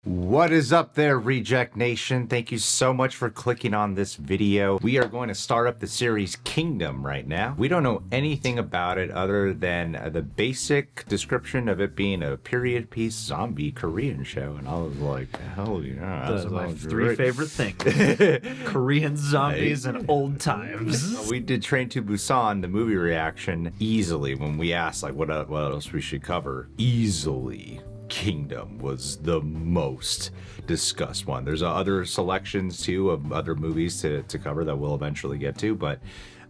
What is up there, Reject Nation? Thank you so much for clicking on this video. We are going to start up the series Kingdom right now. We don't know anything about it other than the basic description of it being a period piece zombie Korean show. And I was like, hell yeah. Those are my three favorite things. Korean zombies and old times. We did Train to Busan, the movie reaction, easily when we asked like what else we should cover. Easily. Kingdom was the most discussed one. There's other selections too of other movies to cover that we'll eventually get to, but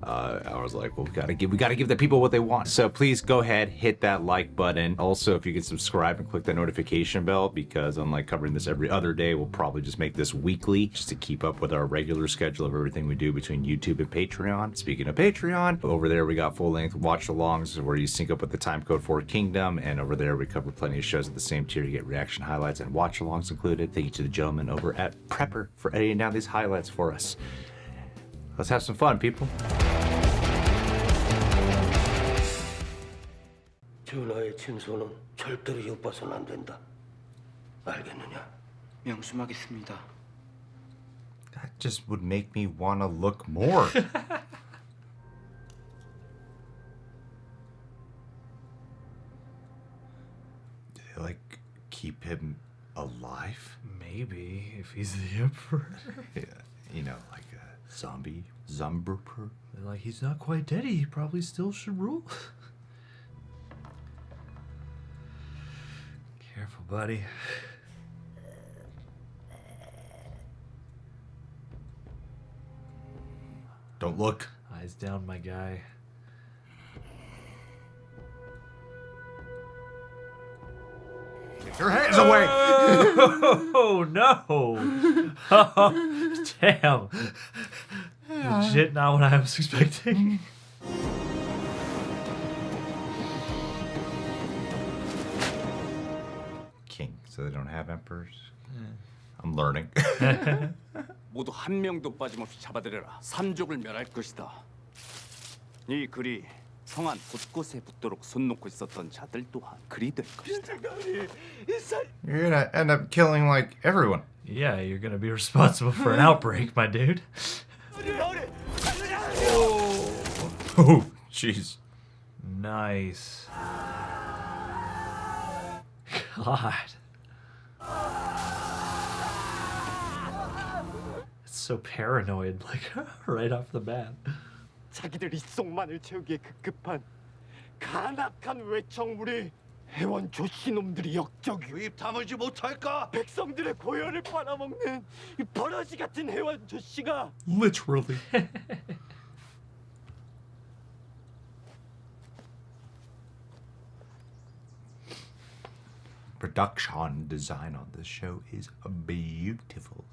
I was like, well, we gotta give the people what they want. So please go ahead, hit that like button. Also, if you can subscribe and click the notification bell, because unlike covering this every other day, we'll probably just make this weekly just to keep up with our regular schedule of everything we do between YouTube and Patreon. Speaking of Patreon, over there we got full-length watch-alongs where you sync up with the time code for Kingdom, and over there we cover plenty of shows at the same tier. You get reaction highlights and watch-alongs included. Thank you to the gentleman over at Prepper for editing down these highlights for us. Let's have some fun, people. 전하의 진소는 절대로 엿봐서는 안 된다. 알겠느냐? 명심하겠습니다. That just would make me want to look more. Do they like keep him alive? Maybe, if he's the emperor. Yeah, you know, like a zombie. They're Like, he's not quite dead. He probably still should rule. Careful, buddy. Don't look. Eyes down, my guy. Get your hands away! Oh, no! Oh, damn. Legit not what I was expecting. King, so they don't have emperors? I'm learning. 모두 한 명도 빠짐없이 잡아들여라. 삼족을 멸할 것이다. 이 글이 성안 곳곳에 붙도록 손 놓고 있었던 자들 또한 글이 될 것이다. You're gonna end up killing like everyone. Yeah, you're gonna be responsible for an outbreak, my dude. Oh, jeez. Nice. God. It's so paranoid, like, right off the bat. 자기들 입속만을 채우기에 급급한 간악한 외청물이 해원 조씨놈들이 역적이고 입 다물지 못할까? 백성들의 고열을 빨아먹는 이 버러지 같은 해원 조씨가 Literally. Production design on this show is beautiful.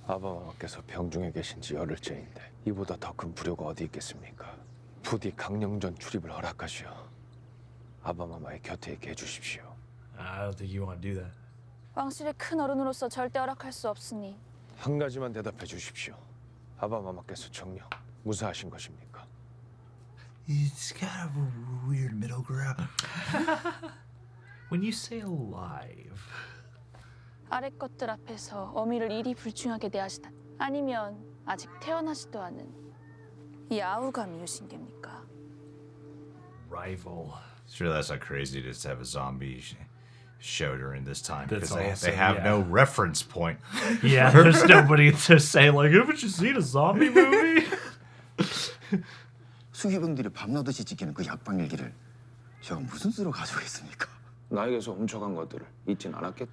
아바마마께서 병중에 계신 지 열흘째인데 이보다 더 큰 불효가 어디 있겠습니까? 부디 강령전 출입을 허락하시어 아바마마의 곁에 있게 해주십시오. I don't think you want to do that. 왕실의 큰 어른으로서 절대 허락할 수 없으니 한 가지만 대답해 주십시오. 아바마마께서 정녕 무사하신 것입니까? It's kind of a weird middle ground. When you say alive, 아래 것들 앞에서 어미를 이리 불중하게 대하시다. 아니면 아직 태어나지도 않은 이 아우가 미우신 겁니까? rival. Sure, that's not crazy to just have a zombie show during this time That's because also, they have yeah. no reference point. Yeah, there's nobody to say like, haven't you seen a zombie movie? 수기병들이 밤낮없이 지키는 그 약방일기를 제가 무슨 수로 가지고 있습니까? 나에게서 훔쳐간 것들을 잊진 않았겠.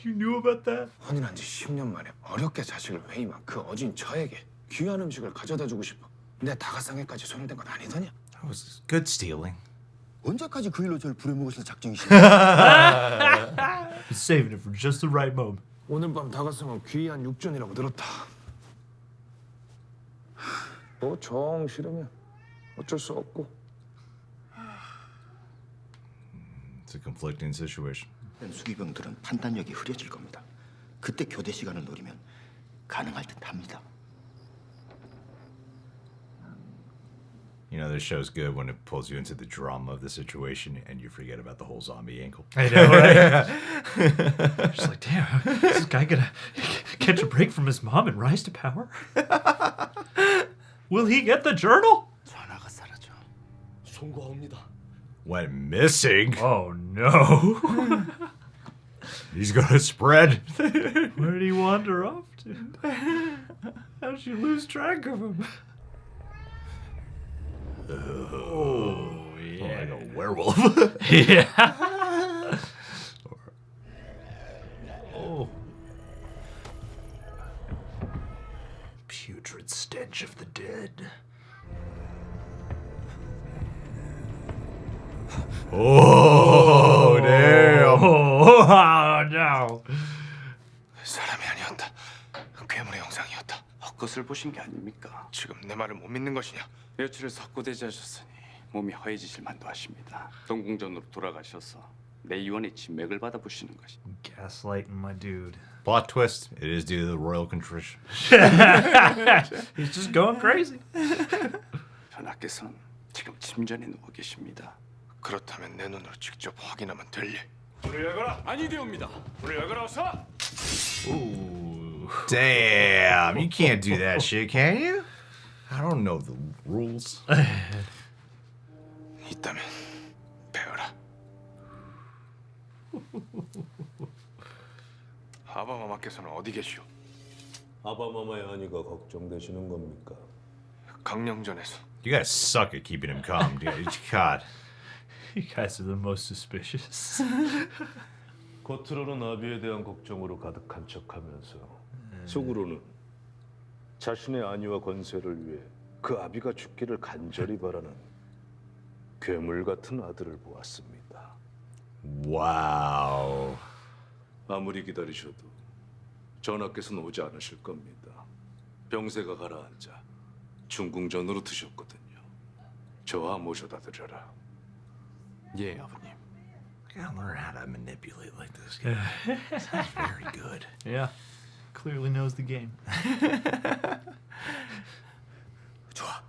You knew about that? 혼인한 지 10년 만에 어렵게 자식을 회임한 그 어진 저에게 귀한 음식을 가져다 주고 싶어. 내 다가상에까지 손을 댄 건 아니더냐? That was good stealing. 언제까지 그 일로 저를 부려먹으실 작정이십니까? Saving it for just the right moment. 오늘 밤 다가상은 귀한 육전이라고 들었다. 뭐 정 싫으면 어쩔 수 없고. It's a conflicting situation. 수기병들은 판단력이 흐려질 겁니다. 그때 교대 시간을 노리면 가능할 듯합니다. You know, this show's good when it pulls you into the drama of the situation and you forget about the whole zombie angle. I know, right? Just like, damn, is this guy gonna catch a break from his mom and rise to power? Will he get the journal? 전화가 사라져. 송구합니다. Went missing. Oh no. He's gonna spread. Where did he wander off to? How'd you lose track of him? Oh, yeah. Like a werewolf. Yeah. Oh. Putrid stench of the dead. Oh, damn. Oh, no. 사람이 아니었다. 괴물의 형상이었다. 헛것을 보신 게 아닙니까? 지금 내 말을 못 믿는 것이냐? 며칠을 석고대지하셨으니 몸이 허해지실 만도 하십니다. 동궁전으로 돌아가셔서 내 유언의 진맥을 받아보시는 것이. Gaslighting my dude. Plot twist. It is due to the royal contrition. He's just going crazy. 전하께서는 지금 침전에 누워 계십니다. 그렇다면 내 눈으로 직접 확인하면 될리. 아니되옵니다. Damn, you can't do that shit, can you? I don't know the rules. 있다면 배워라. 아바마마께서는 어디 계시오? 아바마마의 안위가 걱정되시는 겁니까? 강령전에서. You guys suck at keeping him calm, dude. God. You guys are the most suspicious. 겉으로는 아비에 대한 걱정으로 가득한 척하면서 속으로는 자신의 안위와 권세를 위해 그 아비가 죽기를 간절히 바라는 괴물 같은 아들을 보았습니다. Wow. 아무리 기다리셔도 전하께서는 오지 않으실 겁니다. 병세가 가라앉아 중궁전으로 드셨거든요. 저와 모셔다 드려라. 예, 아버님. I gotta learn how to manipulate like this guy. Sounds very good. Yeah. Clearly knows the game. 좋아.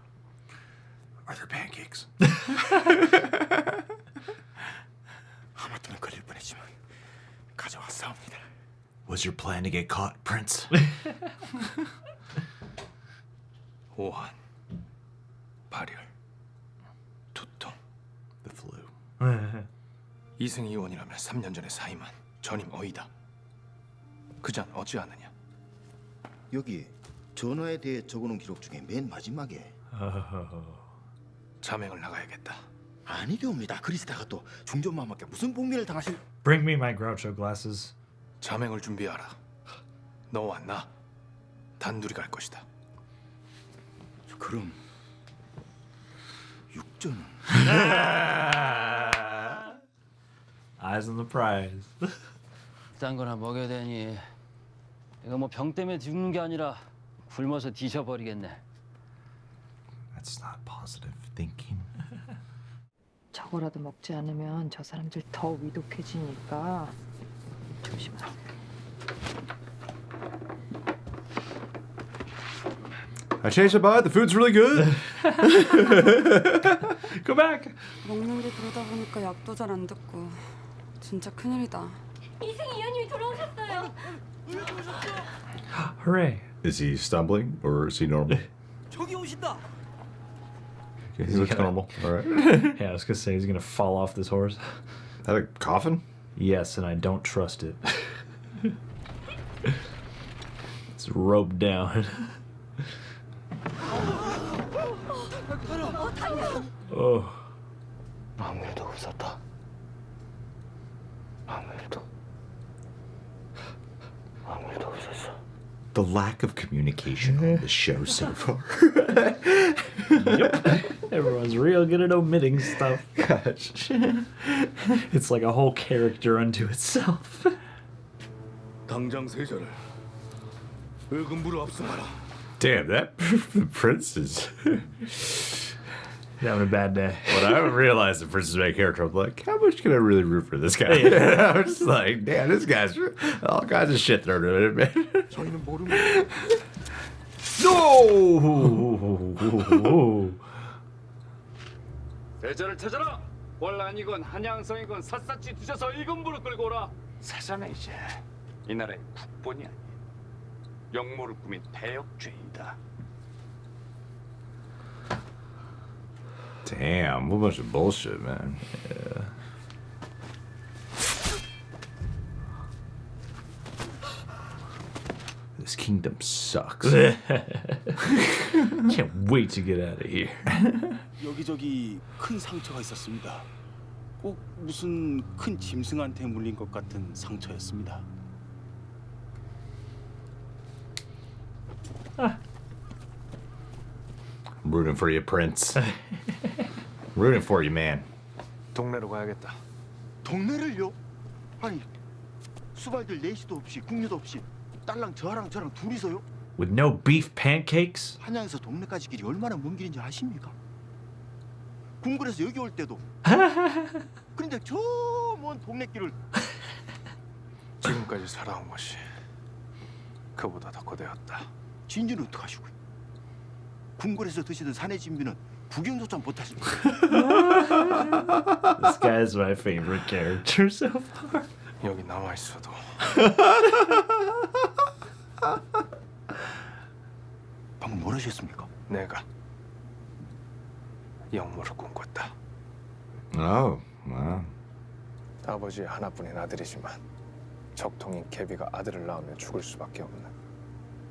Are there pancakes? 하마터면 걸릴 뻔했지만 가져왔사옵니다. Was your plan to get caught, Prince? 오한, 발열, 두통. The flu. 이승이원이라면 3년 전에 사임한 전임 어이다. 그잔 어찌 아느냐? 여기 전화에 대해 적어놓은 기록 중에 맨 마지막에 자맹을 나가야겠다. 아니되옵니다. 그리스다가 또 중전마마께 무슨 복미를 당하실... Bring me my Groucho glasses. 자맹을 준비하라. 너와 나 단둘이 갈 것이다. 그럼 육전은... Eyes on the prize. 딴 거나 먹여야 되니 이거 뭐 병 때문에 죽는 게 아니라 굶어서 뒤져버리겠네. That's not positive thinking. 저거라도 먹지 않으면 저 사람들 더 위독해지니까 조심하세요. I changed my mind. The food's really good. Go back. 먹는 게 그러다 보니까 약도 잘 안 듣고 진짜 큰일이다. 이승희 의원님이 돌아오셨어요. Hooray. Is he stumbling or is he normal? 저기 오신다. Okay, he looks normal. All right. Yeah, I was gonna say he's gonna fall off this horse. Is that a coffin? Yes, and I don't trust it. It's roped down. Oh. 아무 일도 없었다. 아무 일도 없었어. The lack of communication on the show so far. Yep. Everyone's real good at omitting stuff. Gosh. It's like a whole character unto itself. 당장 세자를 의금부로 압송하라. Damn, that Prince is. Having a bad day. When I realized the Prince is my character, I'm like, how much can I really root for this guy? I'm just like, damn, this guy's all kinds of shit thrown at him, man. 저희는 모릅니다. No! 대전을 찾아라. 월란이건 한양성이건 샅샅이 뒤져서 일군부를 끌고 오라. 사자는 이제 이 나라의 국본이 아닌 역모를 꾸민 대역죄인이다. Damn, what a bunch of bullshit, man. This kingdom sucks. Can't wait to get out of here. 여기저기 큰 상처가 있었습니다. 꼭 무슨 큰 짐승한테 물린 것 같은 상처였습니다. I'm rooting for you, Prince. Rooting for you, man. 동네로 가야겠다. 동네를요? 아니 수발들 내시도 없이 국류도 없이 딸랑 저랑 둘이서요? With no beef pancakes? 한양에서 동네까지 길이 얼마나 먼 길인지 아십니까? 궁궐에서 여기 올 때도 그런데 저 먼 동네 길을 지금까지 살아온 것이 그보다 더 거대했다. 진주는 어떡하시고요? 궁궐에서 드시던 산의 진미는 구경조차 못하십니다. This guy is my favorite character so far. 여기 남아 있어도 방금 뭘 하셨습니까? 내가 역모를 꿈꿨다. Oh, wow. 아버지의 하나뿐인 아들이지만 적통인 개비가 아들을 낳으면 죽을 수밖에 없는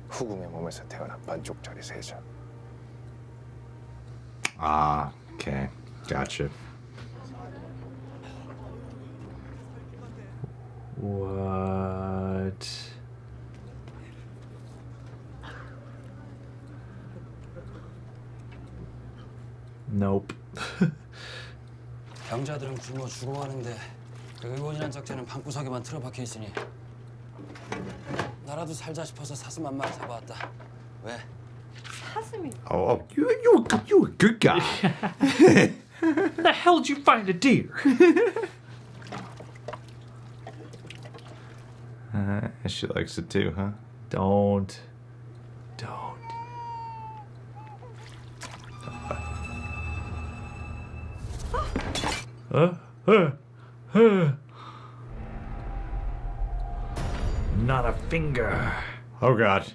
후궁의 몸에서 태어난 반쪽짜리 세자. Ah, okay. Gotcha. What? Nope. 병자들은 굶어 죽어가는데 의원이란 작자는 방구석에만 틀어박혀 있으니 나라도 살자 싶어서 사슴 한 마리 잡아왔다. 왜? 사슴이 Oh, you a good guy. Where the hell did you find a deer? She likes it too, huh? Don't. Not a finger. Oh God.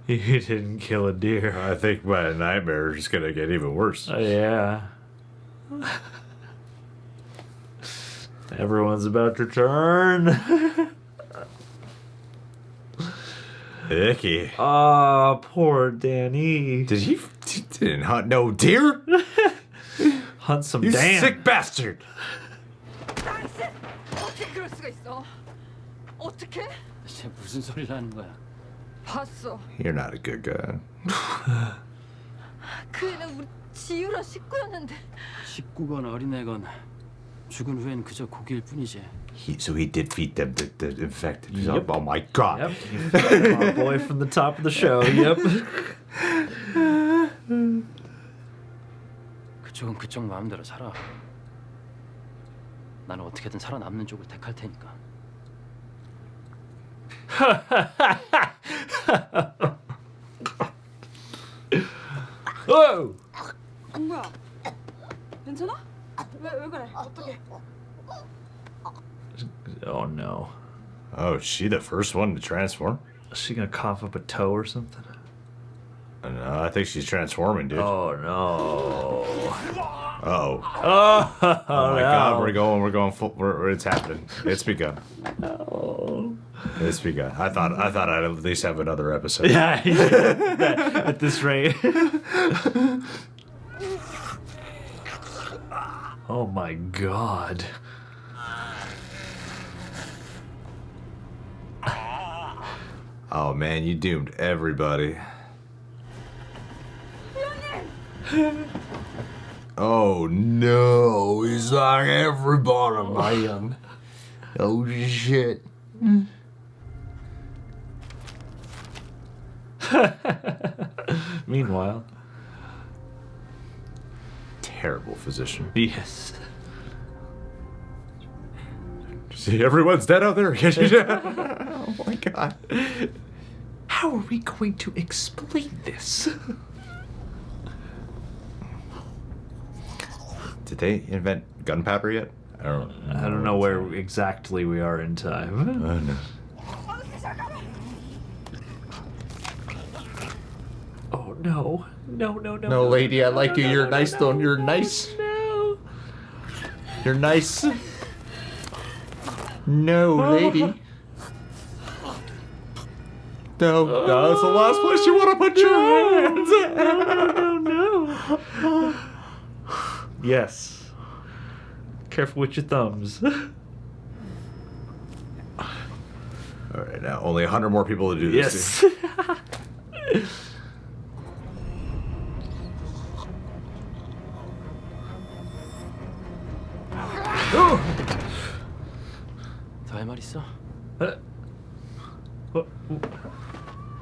You didn't kill a deer. I think my nightmare is gonna get even worse. Yeah. Everyone's about to turn. Icky. Ah, poor Danny. He didn't hunt no deer? Hunt some You damn. sick bastard. 당신 어떻게 그럴 수가 있어? 어떻게? 대체 무슨 소리를 하는 거야? 봤어. You're not a good guy. 그 애는 우리 지유라 식구였는데. 식구건 어린애건 죽은 후엔 그저 고기일 뿐이지. So he did feed them the infected. Yep. Oh my God. Yep. Our boy from the top of the show. Yep. 그쪽은 그쪽 마음대로 살아. 나는 어떻게든 살아남는 쪽을 택할 테니까. Whoa! 뭐야? 괜찮아? 왜 그래? 어떻게? Oh no. Oh, is she the first one to transform? Is she gonna cough up a toe or something? No, I think she's transforming, dude. Oh no. Oh. Oh, Oh my no. God, we're going full. It's happening. It's begun. Oh. It's begun. I thought I'd at least have another episode. Yeah, at this rate. Oh my God. Oh man, you doomed everybody. Oh no, he's like everybody, man. Oh shit. Meanwhile. Terrible physician. Yes. See, everyone's dead out there. Oh my God. How are we going to explain this? Did they invent gunpowder yet? I don't know where exactly we are in time. No. Oh no. No. No, lady, I like you. You're nice, though. You're nice. No. You're nice. No, lady. No, that's the last place you want to put your hands. No. Yes. Careful with your thumbs. All right, now only 100 more people to do this. Yes. 더 할 말 있어?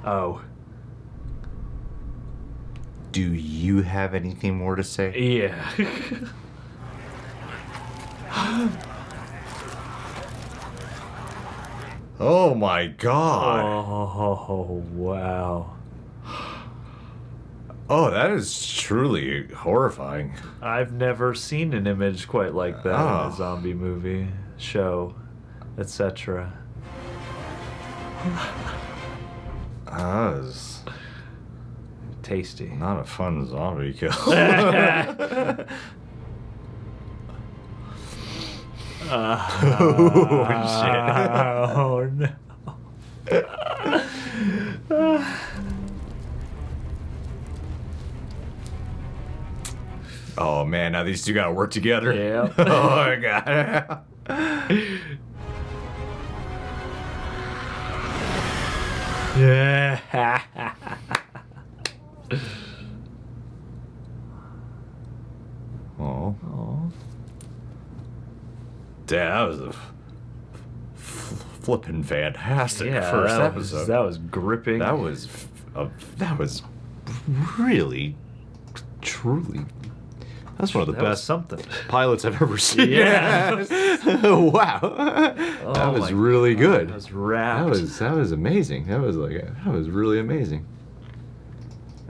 Oh. Do you have anything more to say? Yeah. Oh my god. Oh, wow. Oh, that is truly horrifying. I've never seen an image quite like that in Oh. a zombie movie, show, etc. That was Tasty. not a fun zombie kill. Oh no. Oh man, now these two gotta work together. Yeah. Oh my god. Yeah. Oh. Damn, that was a flippin' fantastic first episode. That was gripping. That was really, truly. That's one of the That was best something. pilots I've ever seen. Yeah. Wow. That was really good. That was wrapped. That was amazing. That was really amazing.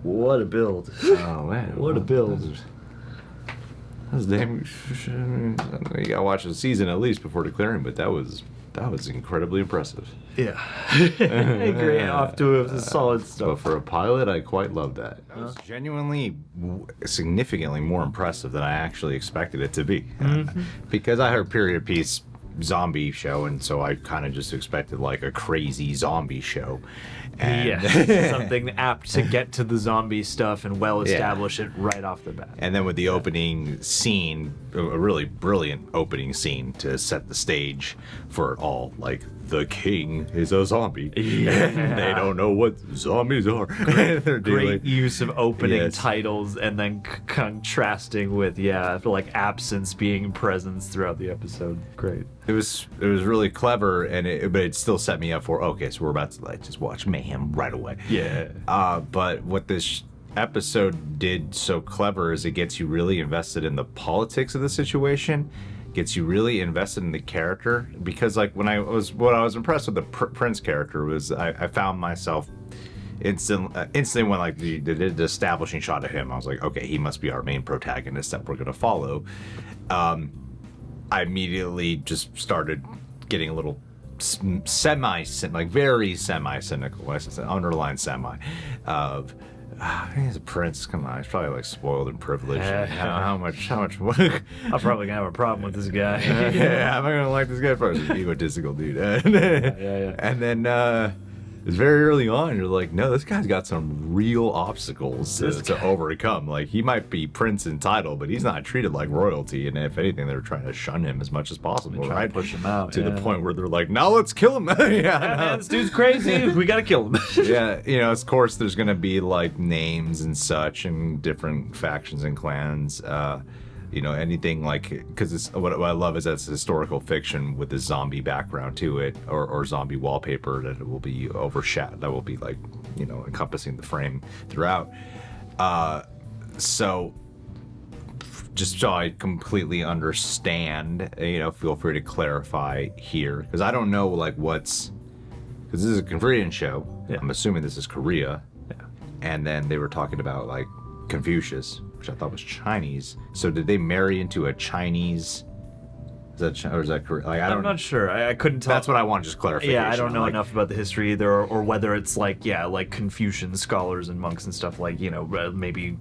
What a build. Oh man. What a build. That was damn. You gotta watch the season at least before declaring, but that was incredibly impressive. Yeah. I agree. Off to a solid But start. for a pilot, I quite loved that. That was genuinely significantly more impressive than I actually expected it to be. Because I heard period piece zombie show, and so I kind of just expected like a crazy zombie show. And Yes, something apt to get to the zombie stuff and well establish it right off the bat. And then with the opening scene, a really brilliant opening scene to set the stage for it all, like the king is a zombie. Yeah. And they don't know what zombies are. They're Great use of opening Yes. titles and then contrasting with I feel like absence being presence throughout the episode. Great. It was really clever, but it still set me up for okay, so we're about to like just watch mayhem right away. Yeah. But what this episode did so clever is it gets you really invested in the politics of the situation, gets you really invested in the character, because like what I was impressed with the Prince character was I found myself instantly when like the establishing shot of him, I was like, okay, he must be our main protagonist that we're gonna follow. I immediately just started getting a little very semi-cynical. I said underline semi of he's a prince. Come on, he's probably like spoiled and privileged. How much? I'm probably gonna have a problem with this guy. Yeah, am I gonna like this guy? Probably an egotistical dude. Yeah. And then it's very early on. You're like, no, this guy's got some real obstacles to overcome. Like he might be prince in title, but he's not treated like royalty. And if anything, they're trying to shun him as much as possible, right? Push him out to the point where they're like, now let's kill him. Man, this dude's crazy. We gotta kill him. Yeah, of course, there's gonna be like names and such, and different factions and clans. Anything like, because it's what I love is that it's historical fiction with a zombie background to it, or zombie wallpaper that will be overshadowed, that will be like encompassing the frame throughout. So just so I completely understand, feel free to clarify here, because I don't know like what's because this is a Korean show. Yeah. I'm assuming this is Korea. Yeah. And then they were talking about like Confucius, which I thought was Chinese. So did they marry into a Chinese? Is that or is that Korean? Like I'm not sure. I couldn't tell. That's what I want, just clarification. Yeah, I don't know like, enough about the history either, or whether it's like, like Confucian scholars and monks and stuff, like, maybe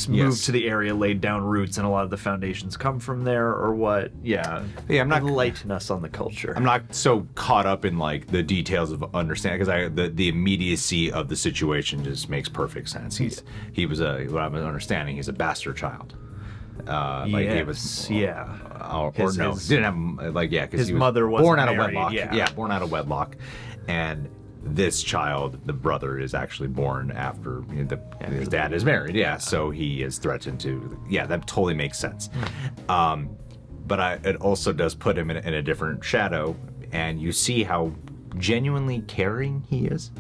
moved to the area, laid down roots, and a lot of the foundations come from there, or what. Yeah, I'm not enlighten us on the culture. I'm not so caught up in like the details of understanding, because the immediacy of the situation just makes perfect sense. He was what I'm understanding, he's a bastard child. Like he was, didn't have because his he was mother was born out married, of wedlock. Born out of wedlock, and this child, the brother, is actually born after his dad is married. So he is threatened to. That totally makes sense. But it also does put him in a different shadow, and you see how genuinely caring he is.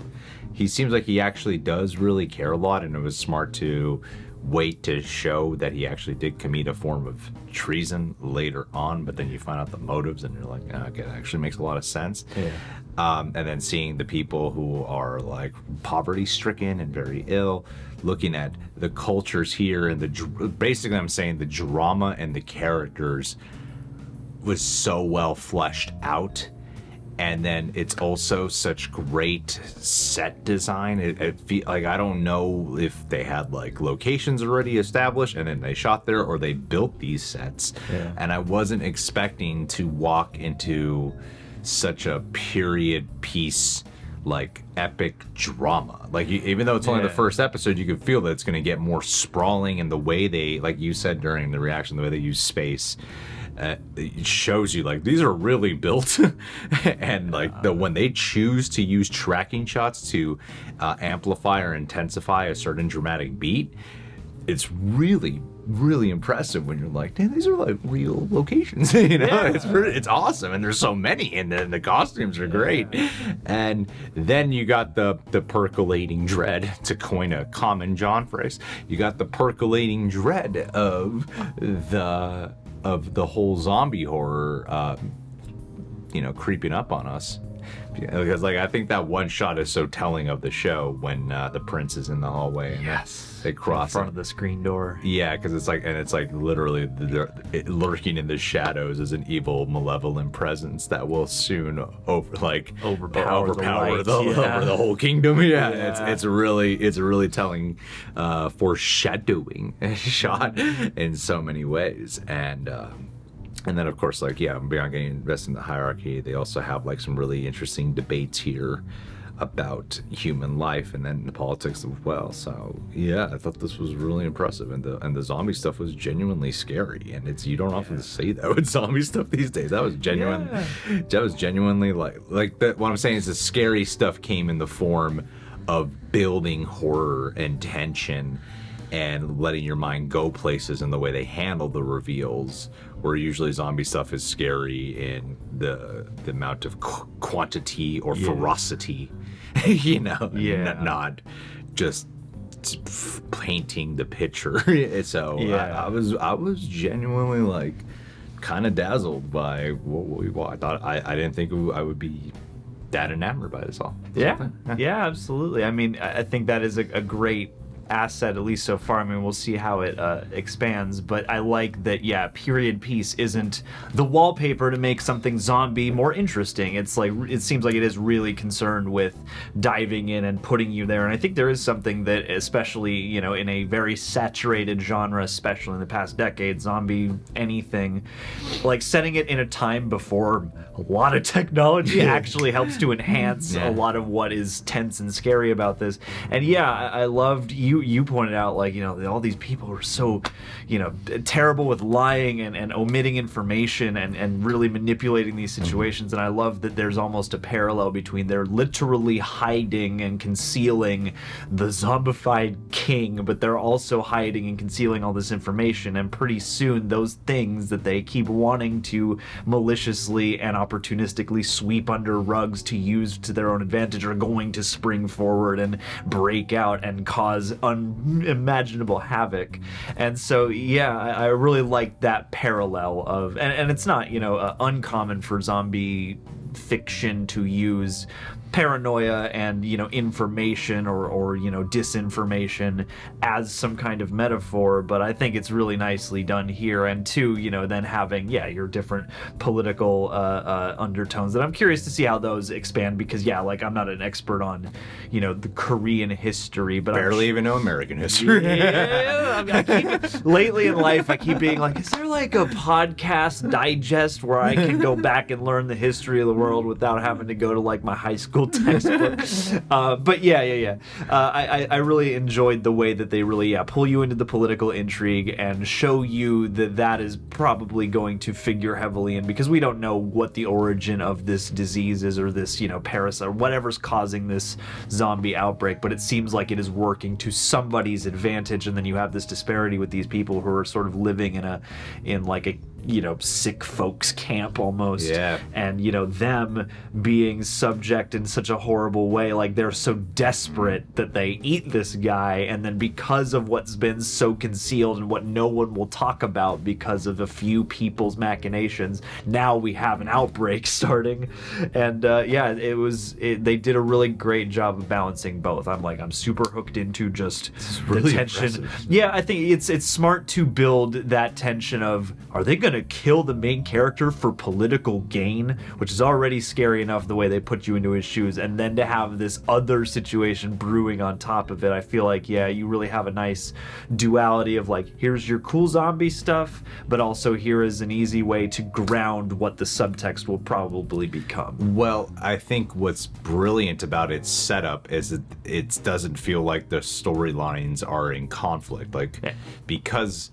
He seems like he actually does really care a lot, and it was smart to wait to show that he actually did commit a form of treason later on, but then you find out the motives and you're like, okay, that actually makes a lot of sense. And then seeing the people who are like poverty stricken and very ill, looking at the cultures here, and basically I'm saying the drama and the characters was so well fleshed out. And then it's also such great set design. It feel like, I don't know if they had like locations already established and then they shot there, or they built these sets. And I wasn't expecting to walk into such a period piece, like epic drama. Like even though it's only the first episode, you can feel that it's going to get more sprawling, and the way they, like you said during the reaction, the way they use space. It shows you like these are really built, and like when they choose to use tracking shots to amplify or intensify a certain dramatic beat, it's really impressive when you're like, damn, these are like real locations. It's awesome, and there's so many, and then the costumes are great. And then you got the percolating dread, to coin a common John phrase. You got the percolating dread of the whole zombie horror, creeping up on us. Because like I think that one shot is so telling of the show when the prince is in the hallway and they cross in front of the screen door. Because it's like literally lurking in the shadows is an evil, malevolent presence that will soon overpower the whole kingdom. It's really telling, foreshadowing shot in so many ways. And then, of course, beyond getting invested in the hierarchy, they also have like some really interesting debates here about human life and then the politics as well. So I thought this was really impressive, and the zombie stuff was genuinely scary. And you don't often see that with zombie stuff these days. That was genuine. That was genuinely what I'm saying is the scary stuff came in the form of building horror and tension and letting your mind go places in the way they handle the reveals, where usually zombie stuff is scary in the amount of quantity or ferocity, not just painting the picture. So I was genuinely like kind of dazzled by what we watched. I didn't think I would be that enamored by this all. Yeah, absolutely. I mean, I think that is a great asset, at least so far. I mean, we'll see how it expands, but I like that period piece isn't the wallpaper to make something zombie more interesting. It's like, it seems like it is really concerned with diving in and putting you there. And I think there is something that, especially in a very saturated genre, especially in the past decade, zombie anything, like setting it in a time before a lot of technology actually helps to enhance a lot of what is tense and scary about this. And I loved you pointed out, like, all these people are so, terrible with lying and omitting information and really manipulating these situations. And I love that there's almost a parallel between they're literally hiding and concealing the zombified king, but they're also hiding and concealing all this information. And pretty soon those things that they keep wanting to maliciously and opportunistically sweep under rugs to use to their own advantage are going to spring forward and break out and cause unimaginable havoc. And so I really like that parallel of, and it's not uncommon for zombie fiction to use paranoia and, you know, information or you know, disinformation as some kind of metaphor, but I think it's really nicely done here. And two, you know, then having, yeah, your different political undertones that I'm curious to see how those expand, because yeah, like I'm not an expert on, you know, the Korean history, but barely even know American history. Yeah, I keep, lately in life, I keep being like, is there like a podcast digest where I can go back and learn the history of the world without having to go to like my high school textbook? But yeah. I really enjoyed the way that they really pull you into the political intrigue and show you that is probably going to figure heavily in, because we don't know what the origin of this disease is, or this, you know, parasite or whatever's causing this zombie outbreak, but it seems like it is working to somebody's advantage. And then you have this disparity with these people who are sort of living in like a, you know, sick folks camp almost. Yeah. And, you know, them being subject in such a horrible way, like they're so desperate that they eat this guy, and then because of what's been so concealed and what no one will talk about because of a few people's machinations, now we have an outbreak starting. And yeah, they did a really great job of balancing both. I'm super hooked into just really the tension. impressive. Yeah, I think it's smart to build that tension of, are they gonna kill the main character for political gain, which is already scary enough the way they put you into his shoes, and then to have this other situation brewing on top of it. I feel like, yeah, you really have a nice duality of like, here's your cool zombie stuff, but also here is an easy way to ground what the subtext will probably become. Well, I think what's brilliant about its setup is that it doesn't feel like the storylines are in conflict, like because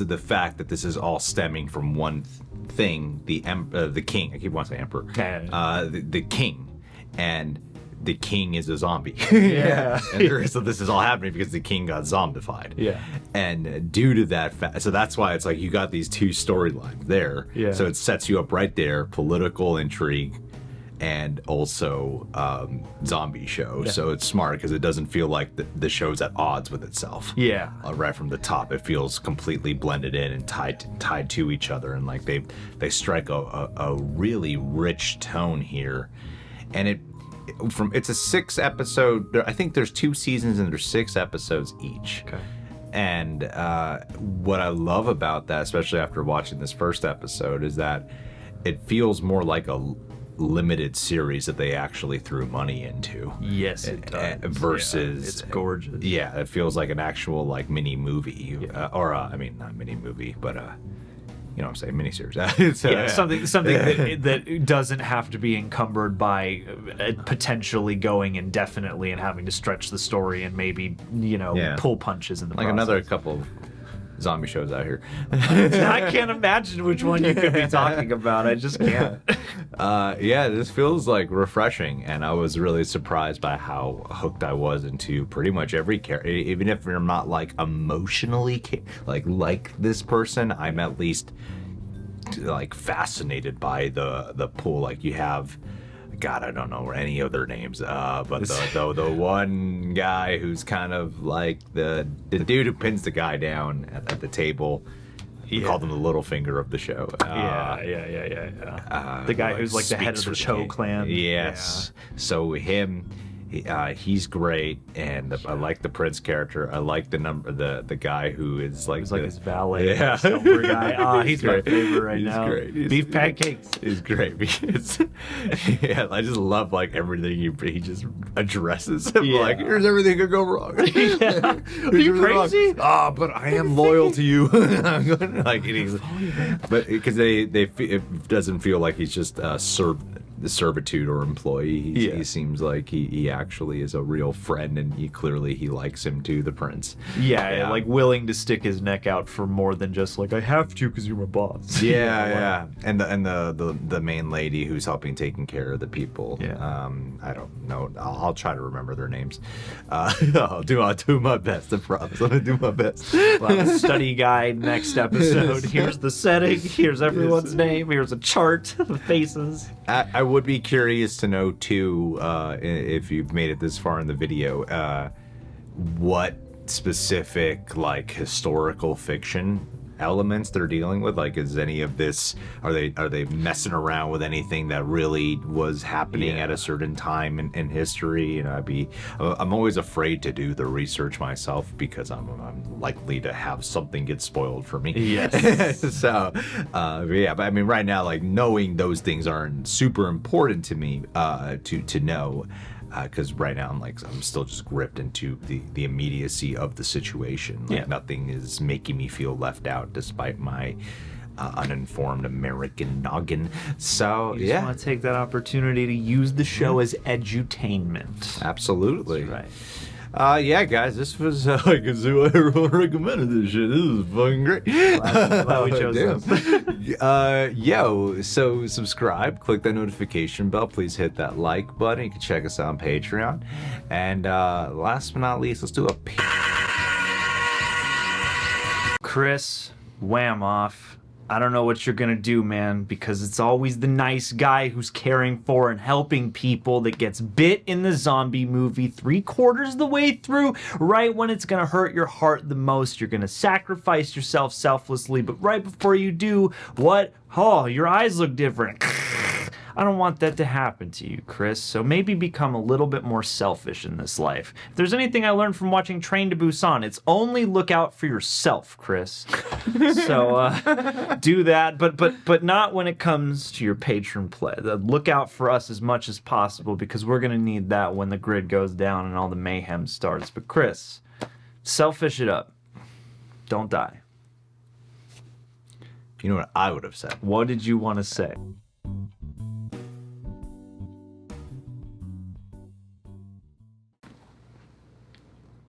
of the fact that this is all stemming from one thing, the king. I keep wanting to say emperor. The king, and the king is a zombie. Yeah. So this is all happening because the king got zombified. Yeah. And due to that so that's why it's like you got these two storylines there. Yeah. So it sets you up right there, political intrigue and also zombie show. Yeah. So it's smart because it doesn't feel like the show's at odds with itself. Yeah. Right from the top, it feels completely blended in and tied to each other, and like they strike a really rich tone here. And it's a 6 episode. I think there's 2 seasons and there's 6 episodes each. Okay. And what I love about that, especially after watching this first episode, is that it feels more like a limited series that they actually threw money into. Yes, it does. Versus, it's gorgeous. Yeah, it feels like an actual like mini movie, I mean not mini movie, but you know what I'm saying, miniseries. Something that doesn't have to be encumbered by potentially going indefinitely and having to stretch the story and maybe, you know, pull punches in the process. Another couple of zombie shows out here. I can't imagine which one you could be talking about. I just can't. Yeah, this feels like refreshing, and I was really surprised by how hooked I was into pretty much every character. Even if you're not like emotionally like this person, I'm at least like fascinated by the pool. Like you have, God, I don't know any of their names, but the one guy who's kind of like the dude who pins the guy down at the table. We called him the little finger of the show. The guy who's like the head of the Cho clan. Yes. Yeah. So him, he's great, and I like the Prince character. I like the guy who is like his valet, silver guy. He's my favorite right now. Great. Beef pancakes is great because I just love like everything he just addresses. Like, here's everything could go wrong. Are you crazy? But I am loyal to you. Like, but because it doesn't feel like he's just the servitude or employee. He seems like he actually is a real friend, and he likes him too, the prince. Yeah, like willing to stick his neck out for more than just like, I have to because you're my boss. Yeah. And the main lady who's helping taking care of the people. I don't know. I'll try to remember their names. I'll do my best. I promise. I'm gonna do my best. Well, study guide next episode. Here's the setting. Here's everyone's name. Here's a chart of faces. I would be curious to know too, if you've made it this far in the video, what specific like historical fiction elements they're dealing with? Like, is any of this, are they messing around with anything that really was happening at a certain time in history? You know, I'm always afraid to do the research myself because I'm likely to have something get spoiled for me. Yes. So yeah, but I mean, right now, like, knowing those things aren't super important to me to know, because right now I'm still just gripped into the immediacy of the situation. Like, nothing is making me feel left out despite my uninformed American noggin. So You just want to take that opportunity to use the show as edutainment. Absolutely. That's right. Yeah, guys, this was like everyone recommended this shit. This is fucking great. Glad we chose this. Yo, so subscribe, click that notification bell. Please hit that like button. You can check us out on Patreon. And last but not least, let's do a Chris, wham off. I don't know what you're gonna do, man, because it's always the nice guy who's caring for and helping people that gets bit in the zombie movie 3/4 the way through. Right when it's gonna hurt your heart the most, you're gonna sacrifice yourself selflessly, but right before you do, what? Oh, your eyes look different. I don't want that to happen to you, Chris, so maybe become a little bit more selfish in this life. If there's anything I learned from watching Train to Busan, it's only look out for yourself, Chris. So do that, but not when it comes to your patron play. Look out for us as much as possible, because we're going to need that when the grid goes down and all the mayhem starts. But Chris, selfish it up. Don't die. You know what I would have said? What did you want to say?